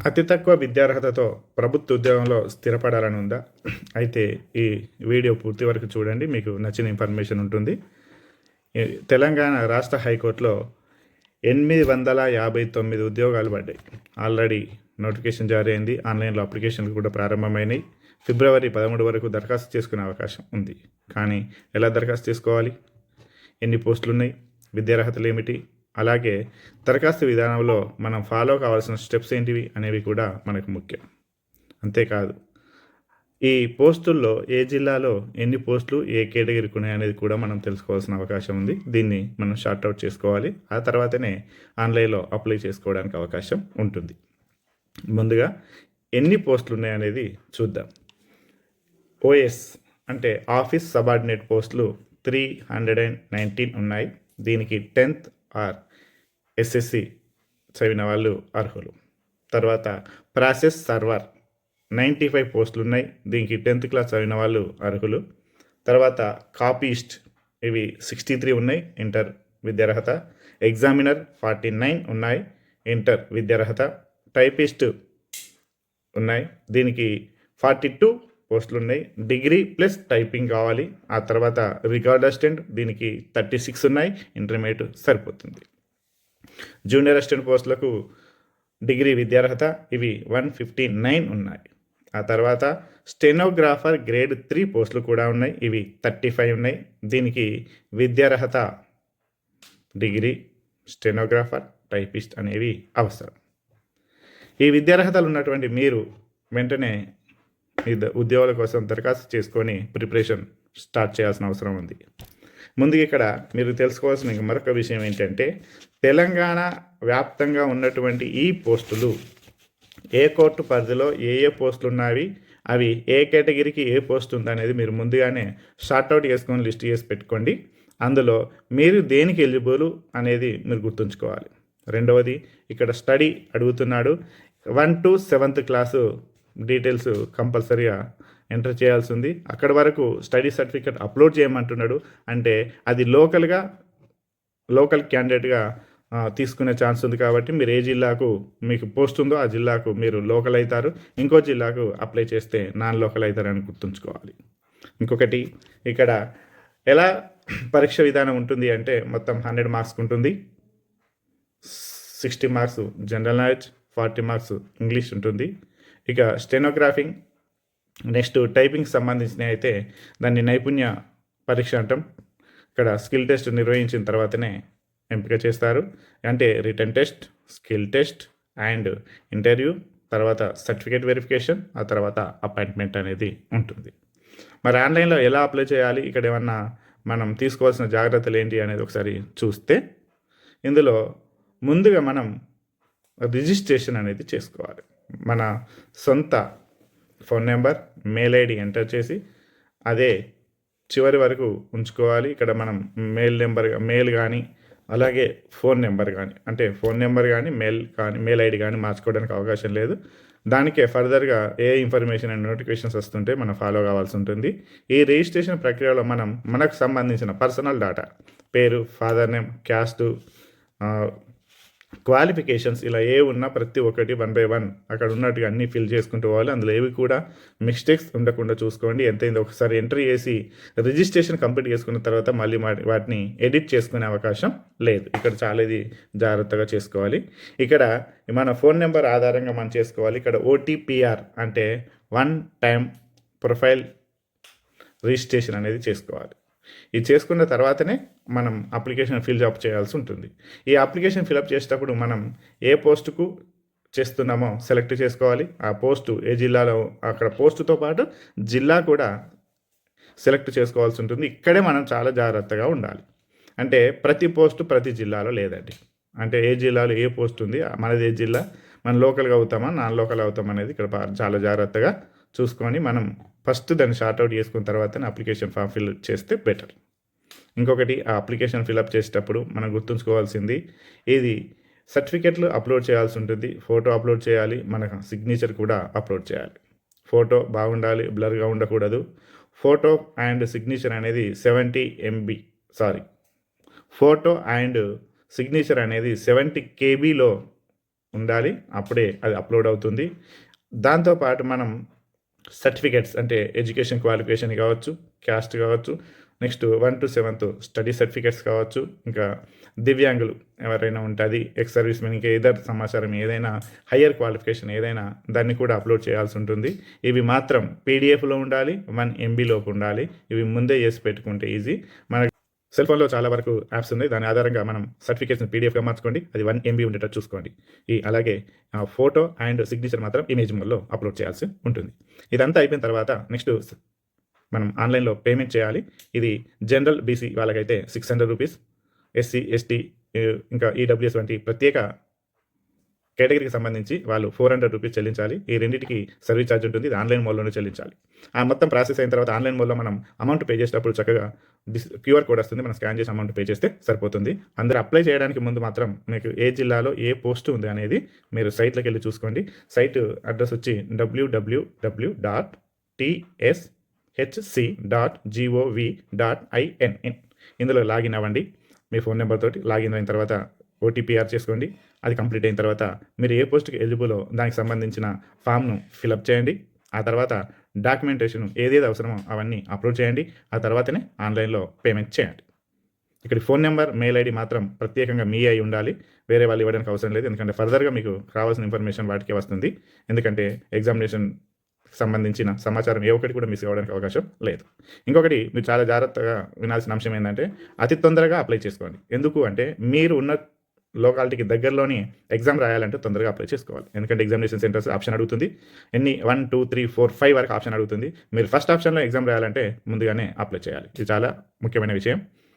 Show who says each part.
Speaker 1: అతి తక్కువ విద్యార్హతతో ప్రభుత్వ ఉద్యోగంలో స్థిరపడాలని ఉందా? అయితే ఈ వీడియో పూర్తి వరకు చూడండి. మీకు నచ్చిన ఇన్ఫర్మేషన్ ఉంటుంది. ఈ తెలంగాణ రాష్ట్ర హైకోర్టులో 859 ఉద్యోగాలు పడ్డాయి. ఆల్రెడీ నోటిఫికేషన్ జారీ అయింది. ఆన్లైన్లో అప్లికేషన్లు కూడా ప్రారంభమైనాయి. ఫిబ్రవరి 13 వరకు దరఖాస్తు చేసుకునే అవకాశం ఉంది. కానీ ఎలా దరఖాస్తు చేసుకోవాలి? ఎన్ని పోస్టులు ఉన్నాయి? విద్యార్హతలు ఏమిటి? అలాగే దరఖాస్తు విధానంలో మనం ఫాలో కావాల్సిన స్టెప్స్ ఏంటివి అనేవి కూడా మనకు ముఖ్యం. అంతేకాదు ఈ పోస్టుల్లో ఏ జిల్లాలో ఎన్ని పోస్టులు ఏ కేటగిరీకి ఉన్నాయి అనేది కూడా మనం తెలుసుకోవాల్సిన అవకాశం ఉంది. దీన్ని మనం షార్ట్అవుట్ చేసుకోవాలి. ఆ తర్వాతనే ఆన్లైన్లో అప్లై చేసుకోవడానికి అవకాశం ఉంటుంది. ముందుగా ఎన్ని పోస్టులు ఉన్నాయనేది చూద్దాం. ఓఎస్ అంటే ఆఫీస్ సబార్డినేట్ పోస్టులు 319 ఉన్నాయి. దీనికి 10th ఆర్ ఎస్ఎస్సి చదివిన వాళ్ళు అర్హులు. తర్వాత ప్రాసెస్ సర్వర్ 95 పోస్టులు ఉన్నాయి. దీనికి 10th క్లాస్ చదివిన వాళ్ళు అర్హులు. తర్వాత కాపీస్ట్ ఇవి 63 ఉన్నాయి, ఇంటర్ విద్యార్హత. ఎగ్జామినర్ 49 ఉన్నాయి, ఇంటర్ విద్యార్హత. టైపిస్ట్ ఉన్నాయి, దీనికి 42 పోస్టులు ఉన్నాయి, డిగ్రీ ప్లస్ టైపింగ్ కావాలి. ఆ తర్వాత రికార్డ్ అసిస్టెంట్ దీనికి 36 ఉన్నాయి, ఇంటర్మీడియట్ సరిపోతుంది. జూనియర్ అసిస్టెంట్ పోస్టులకు డిగ్రీ విద్యార్హత ఇవి 159 ఉన్నాయి. ఆ తర్వాత స్టెనోగ్రాఫర్ గ్రేడ్ 3 పోస్టులు కూడా ఉన్నాయి, ఇవి 35 ఉన్నాయి. దీనికి విద్యార్హత డిగ్రీ, స్టెనోగ్రాఫర్, టైపిస్ట్ అనేవి అవసరం. ఈ విద్యార్హతలు ఉన్నటువంటి మీరు వెంటనే ఈ ఉద్యోగాల కోసం దరఖాస్తు చేసుకొని ప్రిపరేషన్ స్టార్ట్ చేయాల్సిన అవసరం ఉంది. ముందుగా ఇక్కడ మీరు తెలుసుకోవాల్సిన మరొక విషయం ఏంటంటే, తెలంగాణ వ్యాప్తంగా ఉన్నటువంటి ఈ పోస్టులు ఏ కోర్టు పరిధిలో ఏ పోస్టులు ఉన్నవి, అవి ఏ కేటగిరీకి ఏ పోస్ట్ ఉంది అనేది మీరు ముందుగానే షార్ట్అవుట్ చేసుకొని లిస్ట్ చేసి పెట్టుకోండి. అందులో మీరు దేనికి ఎలిజిబుల్ అనేది మీరు గుర్తుంచుకోవాలి. రెండవది, ఇక్కడ స్టడీ అడుగుతున్నాడు. 1 to 7th క్లాసు డీటెయిల్స్ కంపల్సరీగా ఎంటర్ చేయాల్సి ఉంది. అక్కడి వరకు స్టడీ సర్టిఫికేట్ అప్లోడ్ చేయమంటున్నాడు. అంటే అది లోకల్ క్యాండిడేట్గా తీసుకునే ఛాన్స్ ఉంది. కాబట్టి మీరు ఏ జిల్లాకు మీకు పోస్ట్ ఉందో ఆ జిల్లాకు మీరు లోకల్ అవుతారు. ఇంకో జిల్లాకు అప్లై చేస్తే నాన్ లోకల్ అవుతారని గుర్తుంచుకోవాలి. ఇంకొకటి, ఇక్కడ ఎలా పరీక్ష విధానం ఉంటుంది అంటే మొత్తం 100 మార్క్స్ ఉంటుంది. 60 marks general knowledge, 40 marks English ఉంటుంది. ఇక స్టెనోగ్రాఫింగ్, నెక్స్ట్ టైపింగ్ సంబంధించినవి అయితే దాన్ని నైపుణ్య పరీక్ష అంటాం. ఇక్కడ స్కిల్ టెస్ట్ నిర్వహించిన తర్వాతనే ఎంపిక చేస్తారు. అంటే written test, skill test and interview, తర్వాత సర్టిఫికేట్ వెరిఫికేషన్, ఆ తర్వాత అపాయింట్మెంట్ అనేది ఉంటుంది. మరి ఆన్లైన్లో ఎలా అప్లై చేయాలి, ఇక్కడ ఏమన్నా మనం తీసుకోవాల్సిన జాగ్రత్తలు ఏంటి అనేది ఒకసారి చూస్తే, ఇందులో ముందుగా మనం రిజిస్ట్రేషన్ అనేది చేసుకోవాలి. మన సొంత phone number, mail ID enter చేసి అదే చివరి వరకు ఉంచుకోవాలి. ఇక్కడ మనం మెయిల్ కానీ అలాగే ఫోన్ నెంబర్ కానీ, అంటే ఫోన్ నెంబర్ కానీ మెయిల్ ఐడి కానీ మార్చుకోవడానికి అవకాశం లేదు. దానికే ఫర్దర్గా ఏ ఇన్ఫర్మేషన్ అండ్ నోటిఫికేషన్స్ వస్తుంటే మనం ఫాలో కావాల్సి ఉంటుంది. ఈ రిజిస్ట్రేషన్ ప్రక్రియలో మనకు సంబంధించిన పర్సనల్ డేటా, పేరు, ఫాదర్ నేమ్, క్యాస్టు, క్వాలిఫికేషన్స్ ఇలా ఏ ఉన్నా ప్రతి ఒక్కటి 1 by 1 అక్కడ ఉన్నట్టుగా అన్నీ ఫిల్ చేసుకుంటూ పోవాలి. అందులో ఏవి కూడా మిస్టేక్స్ ఉండకుండా చూసుకోండి. ఎంతైందో ఒకసారి ఎంట్రీ చేసి రిజిస్ట్రేషన్ కంప్లీట్ చేసుకున్న తర్వాత మళ్ళీ వాటిని ఎడిట్ చేసుకునే అవకాశం లేదు. ఇక్కడ చాలా ఇది జాగ్రత్తగా చేసుకోవాలి. ఇక్కడ మన ఫోన్ నెంబర్ ఆధారంగా మనం చేసుకోవాలి. ఇక్కడ ఓటీపీఆర్ అంటే 1 time ప్రొఫైల్ రిజిస్ట్రేషన్ అనేది చేసుకోవాలి. ఇది చేసుకున్న తర్వాతనే మనం అప్లికేషన్ ఫిల్అప్ చేయాల్సి ఉంటుంది. ఈ అప్లికేషన్ ఫిల్అప్ చేసేటప్పుడు మనం ఏ పోస్టుకు చేస్తున్నామో సెలెక్ట్ చేసుకోవాలి. ఆ పోస్టు ఏ జిల్లాలో, అక్కడ పోస్టుతో పాటు జిల్లా కూడా సెలెక్ట్ చేసుకోవాల్సి ఉంటుంది. ఇక్కడే మనం చాలా జాగ్రత్తగా ఉండాలి. అంటే ప్రతి పోస్టు ప్రతి జిల్లాలో లేదండి. అంటే ఏ జిల్లాలో ఏ పోస్ట్ ఉంది, మనది ఏ జిల్లా, మనం లోకల్గా అవుతామా నాన్ లోకల్ అవుతామా అనేది ఇక్కడ చాలా జాగ్రత్తగా చూసుకొని మనం ఫస్ట్ దాన్ని షార్ట్అవుట్ చేసుకున్న తర్వాతనే అప్లికేషన్ ఫామ్ ఫిల్ చేస్తే బెటర్. ఇంకొకటి, ఆ అప్లికేషన్ ఫిల్అప్ చేసేటప్పుడు మనం గుర్తుంచుకోవాల్సింది, ఇది సర్టిఫికెట్లు అప్లోడ్ చేయాల్సి ఉంటుంది, ఫోటో అప్లోడ్ చేయాలి, మన సిగ్నేచర్ కూడా అప్లోడ్ చేయాలి. ఫోటో బాగుండాలి, బ్లర్గా ఉండకూడదు. ఫోటో అండ్ సిగ్నేచర్ అనేది 70 MB ఫోటో అండ్ సిగ్నేచర్ అనేది 70 KB ఉండాలి. అప్పుడే అది అప్లోడ్ అవుతుంది. దాంతోపాటు మనం సర్టిఫికేట్స్ అంటే ఎడ్యుకేషన్ క్వాలిఫికేషన్ కావచ్చు, క్యాస్ట్ కావచ్చు, next 1 to 7th study certificates కావచ్చు, ఇంకా దివ్యాంగులు ఎవరైనా ఉంటే అది ఎక్స్ సర్వీస్ మెన్, ఇంకా ఇతర సమాచారం ఏదైనా హయ్యర్ క్వాలిఫికేషన్ ఏదైనా దాన్ని కూడా అప్లోడ్ చేయాల్సి ఉంటుంది. ఇవి మాత్రం పీడిఎఫ్లో ఉండాలి, 1 MB లోపు ఉండాలి. ఇవి ముందే చేసి పెట్టుకుంటే ఈజీ. మన సెల్ ఫోన్లో చాలా వరకు యాప్స్ ఉన్నాయి. దాని ఆధారంగా మనం సర్టిఫికేట్స్ని పీడిఎఫ్గా మార్చుకోండి. అది 1 MB ఉండేటట్టు చూసుకోండి. అలాగే ఫోటో అండ్ సిగ్నేచర్ మాత్రం ఇమేజ్ మోడ్లో అప్లోడ్ చేయాల్సి ఉంటుంది. ఇదంతా అయిపోయిన తర్వాత నెక్స్ట్ మనం ఆన్లైన్లో పేమెంట్ చేయాలి. ఇది జనరల్ బీసీ వాళ్ళకైతే 600 రూపీస్, ఎస్సీ ఎస్టీ ఇంకా ఈడబ్ల్యూఎస్ వంటి ప్రత్యేక కేటగిరీకి సంబంధించి వాళ్ళు 400 రూపీస్ చెల్లించాలి. ఈ రెండింటికి సర్వీస్ ఛార్జ్ ఉంటుంది. ఇది ఆన్లైన్ మోడ్లోనే చెల్లించాలి. ఆ మొత్తం ప్రాసెస్ అయిన తర్వాత ఆన్లైన్ మోడ్లో మనం అమౌంట్ పే చేసేటప్పుడు చక్కగా QR కోడ్ వస్తుంది. మనం స్కాన్ చేసి అమౌంట్ పే చేస్తే సరిపోతుంది. అందరూ అప్లై చేయడానికి ముందు మాత్రం మీకు ఏ జిల్లాలో ఏ పోస్ట్ ఉంది అనేది మీరు సైట్లోకి వెళ్ళి చూసుకోండి. సైట్ అడ్రస్ వచ్చి www.tshc.gov.in. ఇందులో లాగిన్ అవ్వండి. మీ ఫోన్ నెంబర్ తోటి లాగిన్ అయిన తర్వాత OTPR చేసుకోండి. అది కంప్లీట్ అయిన తర్వాత మీరు ఏ పోస్ట్కి ఎలిజిబులో దానికి సంబంధించిన ఫామ్ను ఫిలప్ చేయండి. ఆ తర్వాత డాక్యుమెంటేషన్ ఏదేది అవసరమో అవన్నీ అప్లోడ్ చేయండి. ఆ తర్వాతనే ఆన్లైన్లో పేమెంట్ చేయండి. ఇక్కడ ఫోన్ నెంబర్, మెయిల్ ఐడి మాత్రం ప్రత్యేకంగా మీ అయి ఉండాలి. వేరే వాళ్ళు ఇవ్వడానికి అవసరం లేదు. ఎందుకంటే ఫర్దర్గా మీకు కావాల్సిన ఇన్ఫర్మేషన్ వాటికే వస్తుంది. ఎందుకంటే ఎగ్జామినేషన్ సంబంధించిన సమాచారం ఏ ఒక్కటి కూడా మిస్ అవ్వడానికి అవకాశం లేదు. ఇంకొకటి మీరు చాలా జాగ్రత్తగా వినాల్సిన అంశం ఏంటంటే అతి తొందరగా అప్లై చేసుకోండి. ఎందుకు అంటే మీరు ఉన్న లోకాలిటీకి దగ్గరలోని ఎగ్జామ్ రాయాలంటే తొందరగా అప్లై చేసుకోవాలి. ఎందుకంటే ఎగ్జామినేషన్ సెంటర్స్ ఆప్షన్ అడుగుతుంది. 1 2 3 4 5 వరకు ఆప్షన్ అడుగుతుంది. మీరు ఫస్ట్ ఆప్షన్లో ఎగ్జామ్ రాయాలంటే ముందుగానే అప్లై చేయాలి. ఇది చాలా ముఖ్యమైన విషయం.